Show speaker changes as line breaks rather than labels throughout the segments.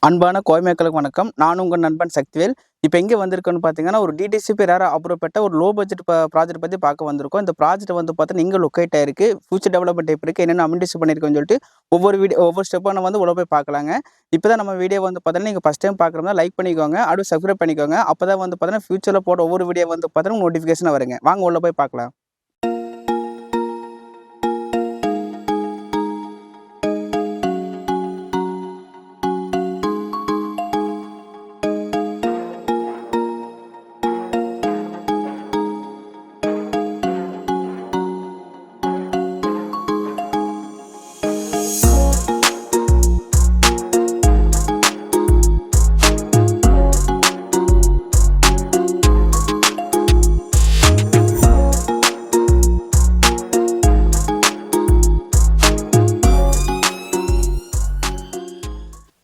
அன்பான கோயமேக்களுக்கு வணக்கம். நான் உங்கள் நண்பன் சக்திவேல். இப்போ எங்கே வந்திருக்கோன்னு பார்த்தீங்கன்னா, ஒரு டிடிசிபி ரேரா அப்ரூவ் பெற்ற ஒரு லோ பட்ஜெட் ப்ராஜெக்ட் பத்தி பார்க்க வந்திருக்கோம். இந்த ப்ராஜெக்ட் வந்து பார்த்தீங்கன்னா, எங்க லொக்கேட் ஆயிருக்கு, ஃபியூச்சர் டெவலப்மெண்ட் எப்படி இருக்கு, என்னென்ன அமெனிட்டீஸ் பண்ணியிருக்கோன்னு சொல்லிட்டு ஒவ்வொரு ஸ்டெப்பா நம்ம உள்ள போய் பார்க்கலாங்க. இப்போ தான் நம்ம வீடியோ வந்து பார்த்தீங்கன்னா, நீங்க ஃபர்ஸ்ட் டைம் பார்க்குறதா லைக் பண்ணிக்கோங்க. அடுத்து சப்ஸ்கிரைப் பண்ணிக்கோங்க. அப்பதான் வந்து பார்த்தீங்கன்னா, ஃபியூச்சர்ல போடுற ஒவ்வொரு வீடியோ வந்து பார்த்தீங்கன்னா நோட்டிஃபிகேஷனா வருங்க. வாங்க உள்ள போய் பார்க்கலாம்.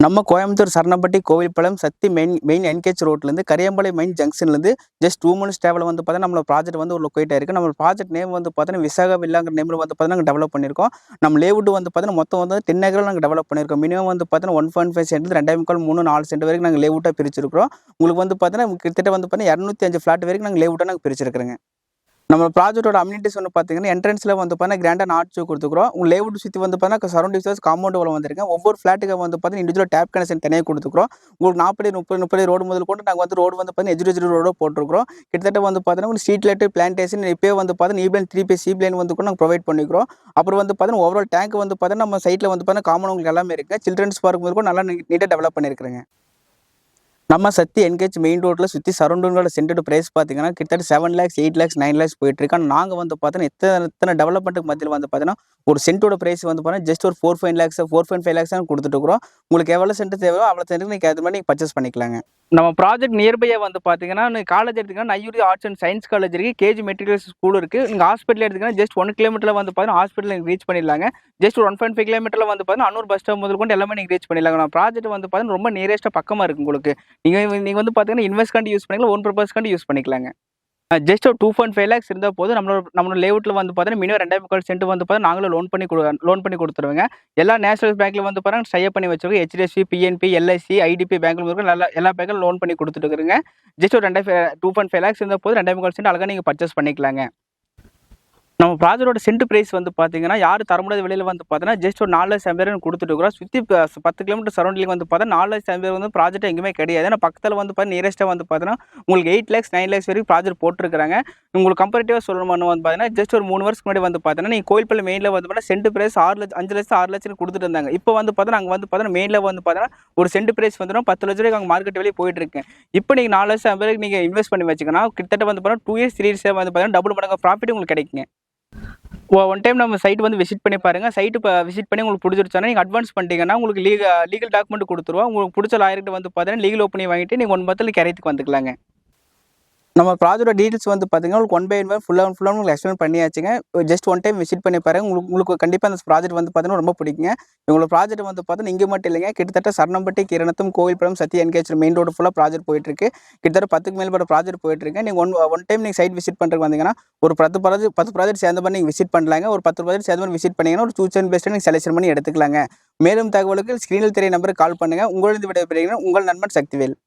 நம்ம கோயம்புத்தூர் சரணப்பட்டி கோவில்பாளையம் சக்தி மெயின் என்கேஜ் ரோட்லேருந்து Kariyampalayam main ஜங்ஷன்லேருந்து just 2 minutes travel வந்து பார்த்தீங்கன்னா நம்மளோட ப்ராஜெக்ட் வந்து ஒரு லொக்கேட் ஆயிருக்கு. நம்ம ப்ராஜெக்ட் நேம் வந்து பார்த்தீங்கன்னா விசாகா வில்லாங்கிற நேமில் வந்து பார்த்தீங்கன்னா நாங்கள் டெவலப் பண்ணியிருக்கோம். நம்ம லேவுட் வந்து பார்த்தீங்கன்னா மொத்தம் வந்து 10 ஏக்கரில் நாங்கள் டெவலப் பண்ணியிருக்கோம். மினிமம் வந்து பார்த்தீங்கன்னா 1.5 சென்ட் 2.5 3 4 சென்ட் வரைக்கும் நாங்கள் லேவுட்டாக பிரிச்சிருக்கிறோம். உங்களுக்கு வந்து பார்த்தீங்கன்னா கிட்டத்தட்ட வந்து பார்த்தீங்கன்னா 205 ஃபிளாட் வரைக்கும் நாங்கள் லேவுட்டாக நாங்கள் பிரிச்சிருக்கிறோங்க. நம்ம ப்ராஜெக்ட்டோட அம்யூனிட்டீஸ் வந்து பார்த்தீங்கன்னா, என்ட்ரன்ஸ்ல வந்து பார்த்தீங்கன்னா கிராண்டான ஆர்ச் குடுத்துருக்கிறோம். உங்க லேஅவுட் சுத்தி வந்து பார்த்தீங்கன்னா சரௌண்டிங்ஸ் காம்பவுண்ட் வால் வந்திருக்கு. ஒவ்வொரு ஃபிளாட்டுக்கு வந்து பார்த்தீங்கன்னா இண்டிவிஜுவல் டேப் கனெக்ஷன் தனியா குடுத்துருக்கிறோம். உங்களுக்கு 40 30 ரோடு முதல் கொண்டு நாங்க வந்து ரோடு வந்து பார்த்தீங்கன்னா எஜுகேட்டட் ரோடா போட்டுருக்கிறோம். கிட்டத்தட்ட வந்து பார்த்தீங்கன்னா உங்களுக்கு ஸ்ட்ரீட் லைட் பிளான்டேஷன் இப்பயே வந்து பார்த்தீங்கன்னா ஈபிஎன் 3 பை சி பிளேன் வந்து கூட நாங்க ப்ரொவைட் பண்ணிக்கிறோம். அப்புறம் வந்து பார்த்தீங்கன்னா ஓவரால் டேங்க் வந்து பார்த்தீங்கன்னா நம்ம சைட்ல வந்து பார்த்தீங்கன்னா காமன் உங்களுக்கு எல்லாமே இருக்கு. சில்ட்ரன்ஸ் பார்க் முதல் கூட நல்லா நீட்டா டெவலப் பண்ணியிருக்கிறேங்க. நம்ம சக்தி என்கேஜ் மெயின் ரோட்ல சுத்தி சரௌண்டிங்கோட சென்டர்டு பிரைஸ் பார்த்தீங்கன்னா கிட்டத்தட்ட 7 lakhs 8 lakhs 9 lakhs போயிட்டு இருக்கு. ஆனா நாங்க வந்து பார்த்தீங்கன்னா இத்தனை டெவலப்மெண்ட்டுக்கு மத்தியில வந்து பார்த்தீங்கன்னா ஒரு சென்ட்டோட பிரைஸ் வந்து பார்த்தீங்கன்னா ஜஸ்ட் ஒரு 4.5 lakhs 4.5 lakhs தான் கொடுத்துட்டு இருக்கிறோம். உங்களுக்கு எவ்வளவு சென்ட் தேவையோ அவ்வளவு சென்ட் நீங்க அது மாதிரி நீங்க பர்ச்சேஸ் பண்ணிக்கலாங்க. நம்ம ப்ராஜெக்ட் நியர்பையா வந்து பார்த்தீங்கன்னா காலேஜ் எடுத்தீங்கன்னா நையூரி ஆர்ட்ஸ் அண்ட் சயின்ஸ் காலேஜ் இருக்கு, கேஜி மெட்டீரியல்ஸ் ஸ்கூல் இருக்கு. நீங்க ஹாஸ்பிட்டல் எடுத்தீங்கன்னா ஜஸ்ட் 1 கிலோமீட்டர்ல வந்து பார்த்தீங்கன்னா ஹாஸ்பிட்டல் நீங்க ரீச் பண்ணிடலாங்க. ஜஸ்ட் ஒரு 1.5 கிலோமீட்டர்ல வந்து பார்த்தீங்கன்னா அன்னூர் பஸ் ஸ்டாப் முதல் கொண்டு எல்லாமே நீங்க ரீச் பண்ணிடலாங்க. நம்ம ப்ராஜெக்ட் வந்து பார்த்தீங்கன்னா ரொம்ப நியரஸ்டா பக்கமா இருக்கு உங்களுக்கு. நீங்க வந்து பார்த்தீங்கன்னா இன்வெஸ்ட்மென்ட் யூஸ் பண்ணிக்கலாம், ஓன் பர்பஸ்க்காண்டி யூஸ் பண்ணிக்கலாங்க. ஜஸ்ட் ஒரு 2.5 lakhs இருந்தா போதும். நம்மளோட லேஅவுட்ல வந்து பார்த்தீங்கன்னா மினிமம் 2.5 சென்ட் வந்து பார்த்தீங்கன்னா நாங்களும் லோன் பண்ணி குடுத்துருவோங்க. எல்லா நேஷனல் பேங்க்ல வந்து பார்த்தீங்கன்னா டை அப் பண்ணி வச்சிருக்கோம். HDFC, PNB, LIC, IDP பேங்க்ல இருக்கு எல்லா பேங்க்ல லோன் பண்ணி குடுத்துட்டு இருக்கிறேங்க. ஜஸ்ட் ஒரு 2.5 lakhs இருந்தா போதும். 2.5 சென்ட் அழகா நீங்க பர்ச்சேஸ் பண்ணிக்கலாங்க. நம்ம ப்ராஜெக்ட்டோட சென்ட் பிரைஸ் வந்து பார்த்தீங்கன்னா, யாரும் தர முடியாத விலையில வந்து பார்த்தீங்கன்னா, ஜஸ்ட் ஒரு 4,50,000 குடுத்துட்டு இருக்கிறோம். சுத்தி 10 கிலோமீட்டர் சரௌண்டிங் வந்து பார்த்தா 4,50,000 வந்து ப்ராஜெக்ட் எங்கேயுமே கிடையாது. ஏன்னா பக்கத்துல வந்து நியரஸ்ட்டா வந்து பார்த்தீங்கன்னா, உங்களுக்கு 8 lakhs 9 lakhs வரைக்கும் ப்ராஜெக்ட் போட்டுருக்காங்க. உங்களுக்கு கம்பேரிட்டிவா சொல்லணும்னு வந்து பார்த்தீங்கன்னா, ஜஸ்ட் ஒரு 3 வருஷத்துக்கு முன்னாடி வந்து பார்த்தீங்கன்னா, நீங்க கோயில்பள்ளி மெயின்ல வந்து பார்த்தீங்கன்னா, சென்ட் பிரைஸ் 6 லட்சம் 5 லட்சம் 6 லட்சம்னு குடுத்துட்டு இருந்தாங்க. இப்போ வந்து பார்த்தீங்கன்னா, அங்க வந்து பார்த்தீங்கன்னா, மெயின்ல வந்து பார்த்தீங்கன்னா, ஒரு சென்ட் பிரைஸ் வந்து 10 லட்சம் ரூபாய்க்கு அங்க மார்க்கெட் வெளிய போயிட்டு இருக்கு. இப்போ நீங்க 4,50,000 நீங்க இன்வெஸ்ட் பண்ணி வச்சீங்கன்னா, கிட்டத்தட்ட வந்து பார்த்தீங்கன்னா 2 இயர்ஸ் 3 இயர்ஸ் வந்து பார்த்தீங்கன்னா, டபுள் மடங்கு ப்ராஃபிட் உங்களுக்கு கிடைக்குங்க. ஒன் டைம் நம்ம சைட் வந்து விசிட் பண்ணி பாருங்க. விசிட் பண்ணி உங்களுக்கு புடிச்சிருச்சுனா நீங்க அட்வான்ஸ் பண்ணிட்டீங்கன்னா, உங்களுக்கு லீகல் டாக்குமெண்ட் குடுத்துருவோம். உங்களுக்கு புடிச்ச லாயர் கிட்ட வந்து பார்த்தீங்கன்னா, லீகல் ஒப்பீனியன் வாங்கிட்டு நீங்க 1 மந்த்ல கரையத்துக்கு வந்துக்கலாங்க. நம்ம ப்ராஜெக்ட்டோட டீடைல்ஸ் வந்து பார்த்தீங்கன்னா, உங்களுக்கு ஒன் பை ஒன் ஃபுல்லா உங்களுக்கு எக்ஸ்பிளைன் பண்ணியாச்சுங்க. ஜஸ்ட் ஒன் டைம் விசிட் பண்ணி பாருங்க. உங்களுக்கு கண்டிப்பா அந்த ப்ராஜெக்ட் வந்து பார்த்தீங்கன்னா ரொம்ப பிடிக்குங்க. உங்களோட ப்ராஜெக்ட் வந்து பார்த்தீங்கன்னா இங்க மட்டும் இல்லைங்க. கிட்டத்தட்ட சரணம்பட்டி, கிரணத்தம், கோவில்பாளையம், சக்தி என்கேஜ் மெயின் ரோடு ஃபுல்லா ப்ராஜெக்ட் போயிட்டு இருக்கு. கிட்டத்தட்ட 10க்கு மேற்பட்ட ப்ராஜெக்ட் போயிட்டு இருக்கு. நீங்க ஒன் டைம் நீங்க சைட் விசிட் பண்றதுக்கு வந்தீங்கன்னா, ஒரு 10 ப்ராஜெக்ட் சேர்ந்த மாதிரி நீங்க விசிட் பண்ணலாங்க. ஒரு 10 ப்ராஜெக்ட் சேர்ந்த மாதிரி விசிட் பண்ணீங்கன்னா, ஒரு சூஸ் அண்ட் பெஸ்ட்டா நீங்க செலக்ஷன் பண்ணி எடுத்துக்கலாங்க. மேலும் தகவலுக்கு ஸ்கிரீனில் தெரிய நம்பருக்கு கால் பண்ணுங்க. உங்களிடம் விடைபெறுகிறேன் உங்கள் நண்பன் சக்திவேல்.